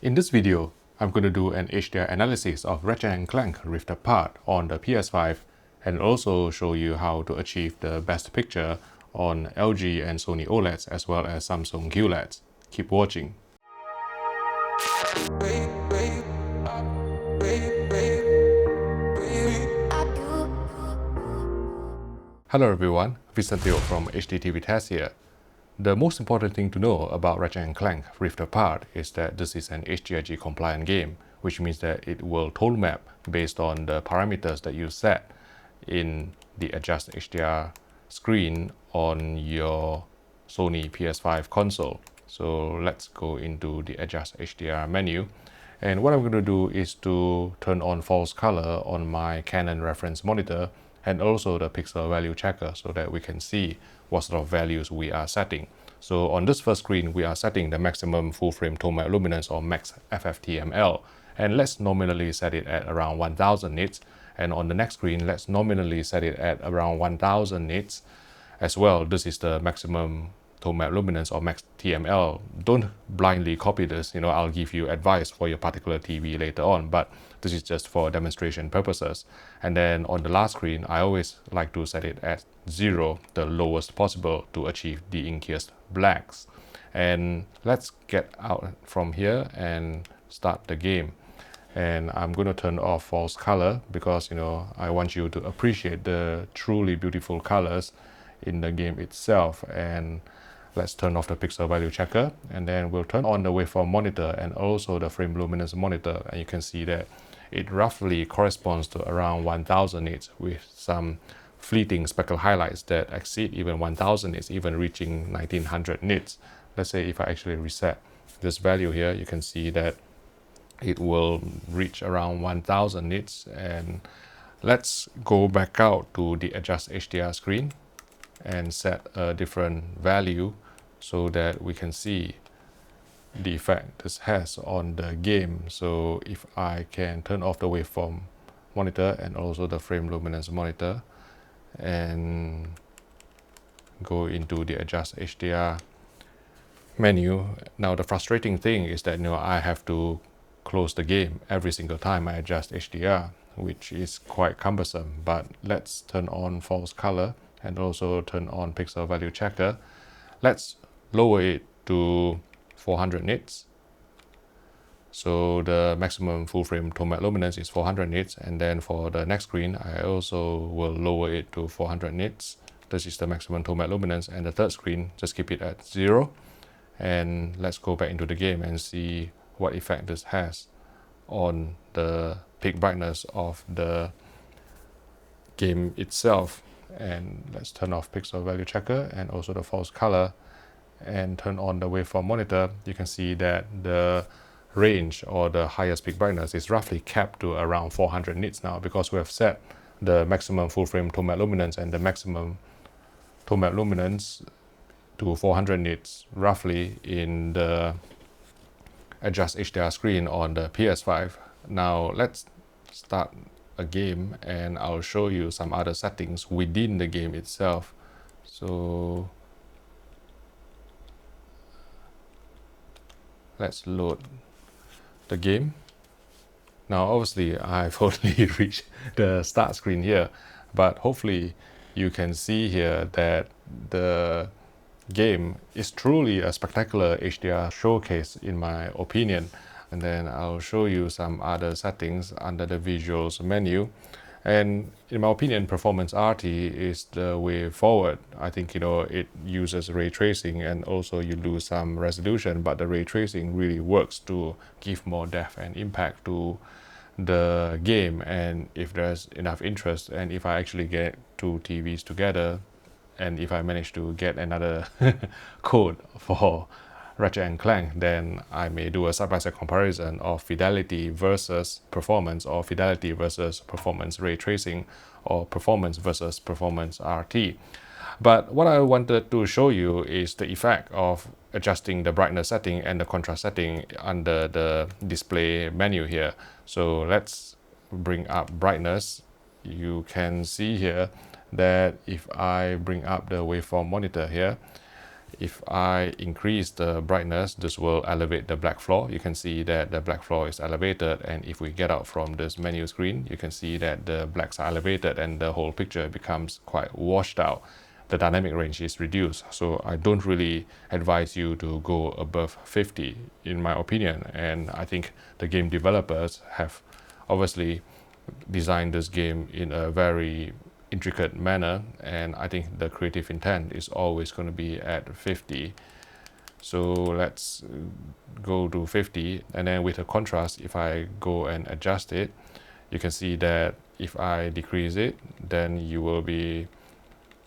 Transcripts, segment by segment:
In this video, I'm going to do an HDR analysis of Ratchet & Clank Rift Apart on the PS5 and also show you how to achieve the best picture on LG and Sony OLEDs as well as Samsung QLEDs. Keep watching. Hello everyone, Vincent Theo from HDTV Test here. The most important thing to know about Ratchet & Clank Rift Apart is that this is an HDRG compliant game, which means that it will tone map based on the parameters that you set in the Adjust HDR screen on your Sony PS5 console. So let's go into the Adjust HDR menu. And what I'm going to do is to turn on false color on my Canon reference monitor and also the pixel value checker so that we can see what sort of values we are setting. So on this first screen, we are setting the maximum full frame tone map luminance or max FFTML. And let's nominally set it at around 1000 nits. And on the next screen, let's nominally set it at around 1000 nits as well. This is the maximum tone map luminance or max TML. Don't blindly copy this. I'll give you advice for your particular TV later on, but this is just for demonstration purposes. And then on the last screen, I always like to set it at 0, the lowest possible, to achieve the inkiest blacks. And let's get out from here and start the game. And I'm going to turn off false color because I want you to appreciate the truly beautiful colors in the game itself. And let's turn off the pixel value checker, and then we'll turn on the waveform monitor and also the frame luminance monitor, and you can see that it roughly corresponds to around 1000 nits with some fleeting speckle highlights that exceed even 1000 nits, even reaching 1900 nits. Let's say if I actually reset this value here, you can see that it will reach around 1000 nits. And let's go back out to the Adjust HDR screen and set a different value so that we can see the effect this has on the game. So if I can turn off the waveform monitor and also the frame luminance monitor and go into the Adjust HDR menu. Now the frustrating thing is that I have to close the game every single time I adjust HDR, which is quite cumbersome. But let's turn on false color and also turn on pixel value checker. Let's lower it to 400 nits. So the maximum full frame tone map luminance is 400 nits, and then for the next screen I also will lower it to 400 nits. This is the maximum tone map luminance, and the third screen just keep it at 0. And let's go back into the game and see what effect this has on the peak brightness of the game itself. And let's turn off pixel value checker and also the false color and turn on the waveform monitor. You can see that the range or the highest peak brightness is roughly capped to around 400 nits now, because we have set the maximum full frame tone map luminance and the maximum tone map luminance to 400 nits roughly in the Adjust HDR screen on the PS5. Now let's start a game and I'll show you some other settings within the game itself. So let's load the game. Now obviously I've only reached the start screen here, but hopefully you can see here that the game is truly a spectacular HDR showcase in my opinion. And then I'll show you some other settings under the visuals menu. And in my opinion, Performance RT is the way forward. I think it uses ray tracing and also you lose some resolution, but the ray tracing really works to give more depth and impact to the game. And if there's enough interest, and if I actually get two TVs together, and if I manage to get another code for Ratchet & Clank, then I may do a side-by-side comparison of fidelity versus performance, or fidelity versus performance ray tracing, or performance versus performance RT. But what I wanted to show you is the effect of adjusting the brightness setting and the contrast setting under the display menu here. So let's bring up brightness. You can see here that if I bring up the waveform monitor here, If I increase the brightness, this will elevate the black floor. You can see that the black floor is elevated, and if we get out from this menu screen, you can see that the blacks are elevated and the whole picture becomes quite washed out. The dynamic range is reduced, so I don't really advise you to go above 50 in my opinion. And I think the game developers have obviously designed this game in a very intricate manner, and I think the creative intent is always going to be at 50. So let's go to 50, and then with the contrast, if I go and adjust it, you can see that if I decrease it, then you will be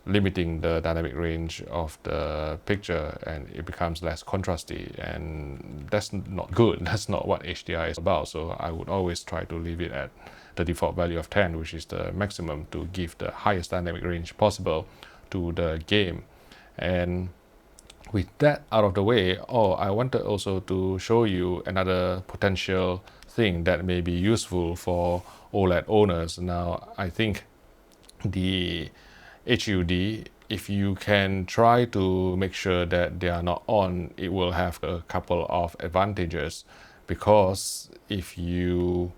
limiting the dynamic range of the picture and it becomes less contrasty, and that's not good. That's not what HDR is about. So I would always try to leave it at the default value of 10, which is the maximum, to give the highest dynamic range possible to the game. And with that out of the way, I wanted also to show you another potential thing that may be useful for OLED owners. Now, I think the HUD, if you can try to make sure that they are not on, it will have a couple of advantages. Because if you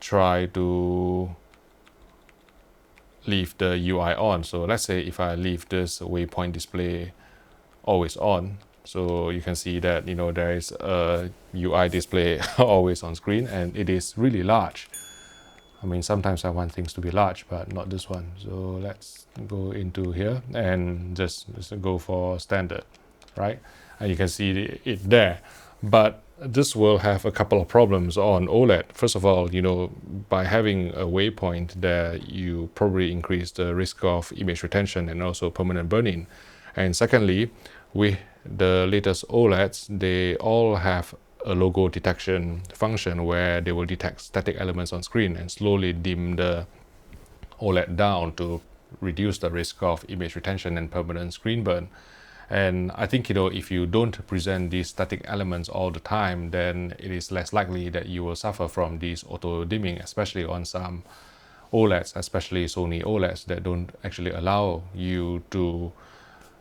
try to leave the UI on, so let's say if I leave this waypoint display always on, so you can see that there is a UI display always on screen, and it is really large. I mean, sometimes I want things to be large, but not this one. So let's go into here and just go for standard, right? And you can see it there. But this will have a couple of problems on OLED. First of all, by having a waypoint there, you probably increase the risk of image retention and also permanent burn-in. And secondly, with the latest OLEDs, they all have a logo detection function where they will detect static elements on screen and slowly dim the OLED down to reduce the risk of image retention and permanent screen burn. And I think, if you don't present these static elements all the time, then it is less likely that you will suffer from these auto dimming, especially on some OLEDs, especially Sony OLEDs that don't actually allow you to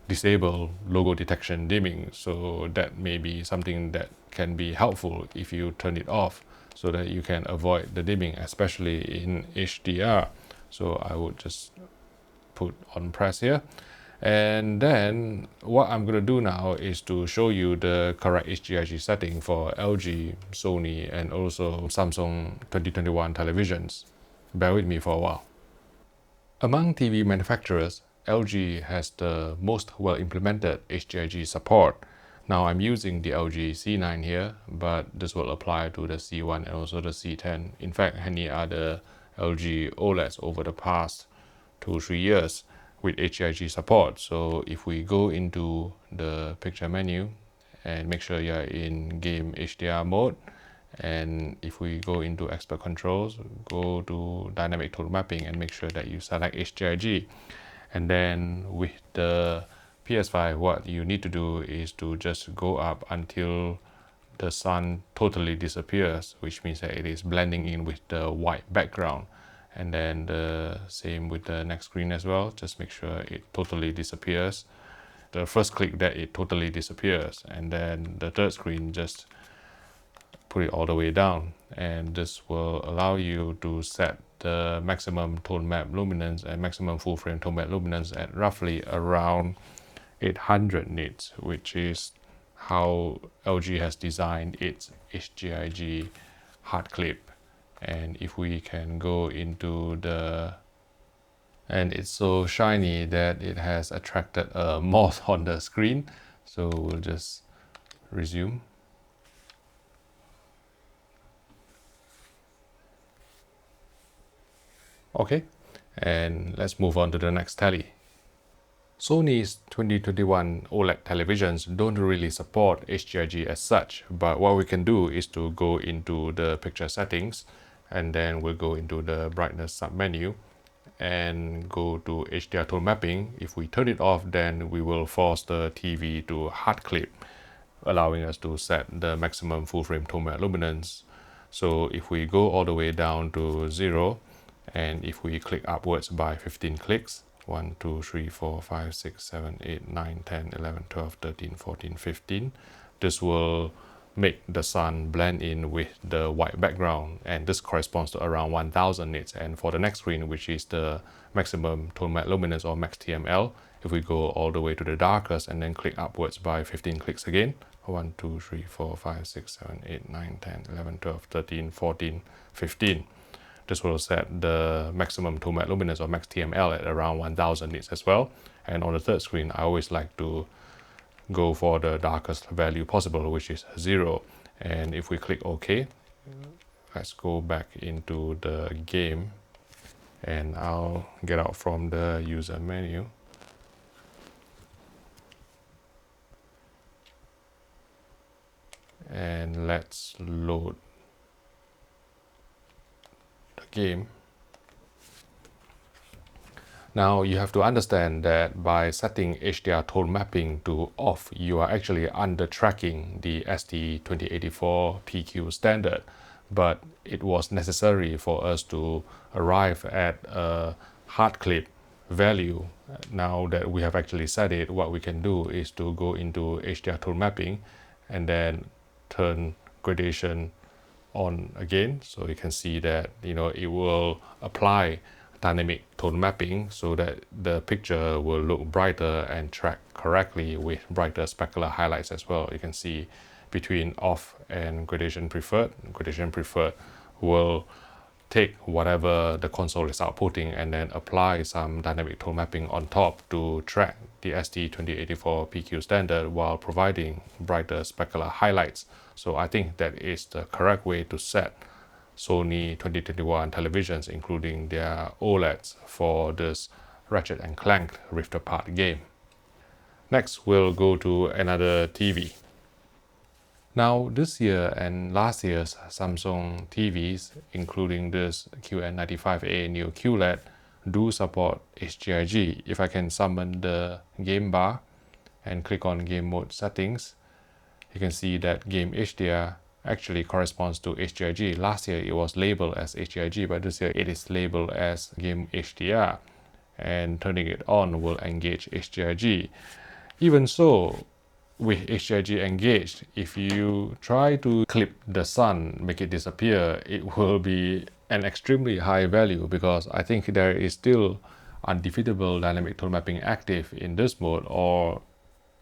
disable logo detection dimming. So that may be something that can be helpful if you turn it off, so that you can avoid the dimming, especially in HDR. So I would just put on press here. And then what I'm going to do now is to show you the correct HDRG setting for LG, Sony, and also Samsung 2021 televisions. Bear with me for a while. Among TV manufacturers, LG has the most well-implemented HDRG support. Now I'm using the LG C9 here, but this will apply to the C1 and also the C10. In fact, any other LG OLEDs over the past 2-3 years with HDRG support. So if we go into the picture menu and make sure you're in game HDR mode, and if we go into expert controls, go to dynamic tone mapping and make sure that you select HDRG. And then with the PS5, what you need to do is to just go up until the sun totally disappears, which means that it is blending in with the white background. And then the same with the next screen as well. Just make sure it totally disappears. The first click that it totally disappears, and then the third screen, just put it all the way down, and this will allow you to set the maximum tone map luminance and maximum full frame tone map luminance at roughly around 800 nits, which is how LG has designed its HDRG hard clip. And if we can go into the, and it's so shiny that it has attracted a moth on the screen, so we'll just resume. Okay, and let's move on to the next tally. Sony's 2021 OLED televisions don't really support HDRG as such, but what we can do is to go into the picture settings, and then we'll go into the brightness submenu and go to HDR tone mapping. If we turn it off, then we will force the TV to hard clip, allowing us to set the maximum full frame tone map luminance. So if we go all the way down to 0, and if we click upwards by 15 clicks, 1, 2, 3, 4, 5, 6, 7, 8, 9, 10, 11, 12, 13, 14, 15. This will make the sun blend in with the white background, and this corresponds to around 1000 nits. And for the next screen, which is the maximum tone map luminance or max TML, if we go all the way to the darkest and then click upwards by 15 clicks again, 1, 2, 3, 4, 5, 6, 7, 8, 9, 10, 11, 12, 13, 14, 15. This will set the maximum tone map luminance or max TML at around 1000 nits as well. And on the third screen, I always like to go for the darkest value possible, which is 0. And if we click OK, let's go back into the game, and I'll get out from the user menu. And let's load the game. Now you have to understand that by setting HDR tone mapping to off, you are actually under tracking the ST2084 PQ standard, but it was necessary for us to arrive at a hard clip value. Now that we have actually set it, what we can do is to go into HDR tone mapping and then turn gradation on again, so you can see that it will apply dynamic tone mapping so that the picture will look brighter and track correctly with brighter specular highlights as well. You can see between off and gradation preferred will take whatever the console is outputting and then apply some dynamic tone mapping on top to track the ST2084 PQ standard while providing brighter specular highlights. So I think that is the correct way to set Sony 2021 televisions, including their OLEDs, for this Ratchet and Clank Rift Apart game. Next, we'll go to another TV. Now, this year and last year's Samsung TVs, including this QN95A Neo QLED, do support HGIG. If I can summon the game bar and click on game mode settings, you can see that game HDR actually corresponds to HGIG. Last year it was labeled as HGIG, but this year it is labeled as game HDR, and turning it on will engage HGIG. Even so, with HGIG engaged, if you try to clip the sun, make it disappear, it will be an extremely high value, because I think there is still undefeatable dynamic tone mapping active in this mode, or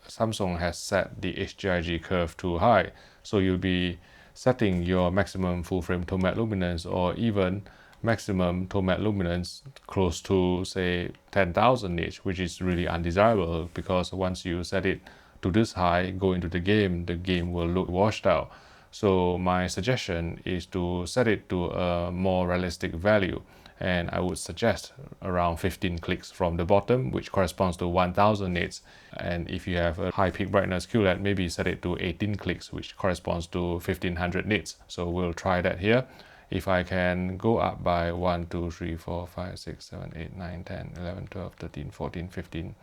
Samsung has set the HGIG curve too high. So you'll be setting your maximum full frame tone map luminance or even maximum tone map luminance close to, say, 10,000 nits, which is really undesirable, because once you set it to this high, go into the game will look washed out. So my suggestion is to set it to a more realistic value, and I would suggest around 15 clicks from the bottom, which corresponds to 1000 nits. And if you have a high peak brightness QLED, maybe set it to 18 clicks, which corresponds to 1500 nits. So we'll try that here. If I can go up by 1, 2, 3, 4, 5, 6, 7, 8, 9, 10, 11, 12, 13, 14, 15,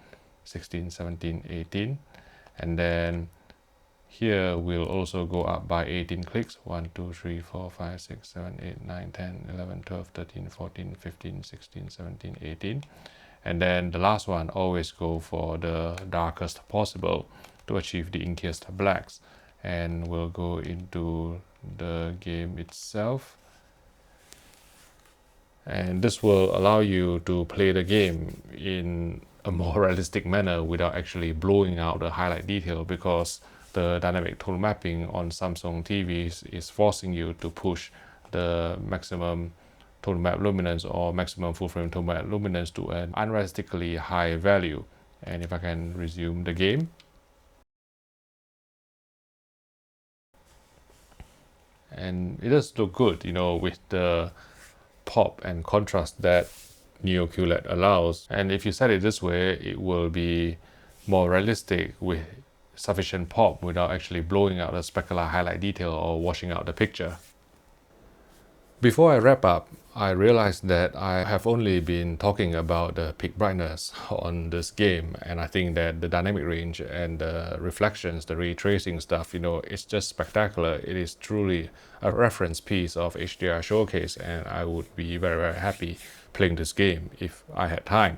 16, 17, 18. And then here we'll also go up by 18 clicks. 1, 2, 3, 4, 5, 6, 7, 8, 9, 10, 11, 12, 13, 14, 15, 16, 17, 18. And then the last one, always go for the darkest possible to achieve the inkiest blacks. And we'll go into the game itself. And this will allow you to play the game in a more realistic manner without actually blowing out the highlight detail, because the dynamic tone mapping on Samsung TVs is forcing you to push the maximum tone map luminance or maximum full frame tone map luminance to an unrealistically high value. And if I can resume the game, and it does look good, with the pop and contrast that Neo QLED allows. And if you set it this way, it will be more realistic with sufficient pop without actually blowing out the specular highlight detail or washing out the picture. Before I wrap up, I realized that I have only been talking about the peak brightness on this game, and I think that the dynamic range and the reflections, the ray tracing stuff, it's just spectacular. It is truly a reference piece of HDR showcase, and I would be very, very happy playing this game if I had time.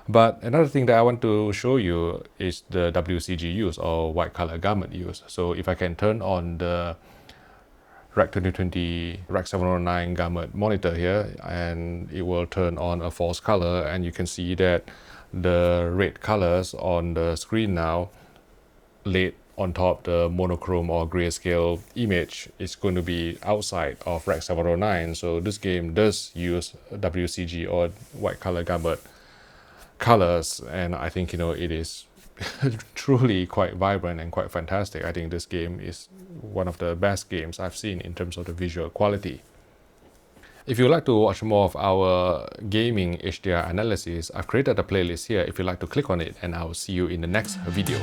But another thing that I want to show you is the WCG use, or white color gamut use. So if I can turn on the Rec 2020 Rec 709 gamut monitor here, and it will turn on a false color, and you can see that the red colors on the screen now laid on top the monochrome or grayscale image is going to be outside of Rec 709. So this game does use WCG, or white color gamut colors, and I think it is truly quite vibrant and quite fantastic. I think this game is one of the best games I've seen in terms of the visual quality. If you'd like to watch more of our gaming HDR analysis, I've created a playlist here if you'd like to click on it, and I'll see you in the next video.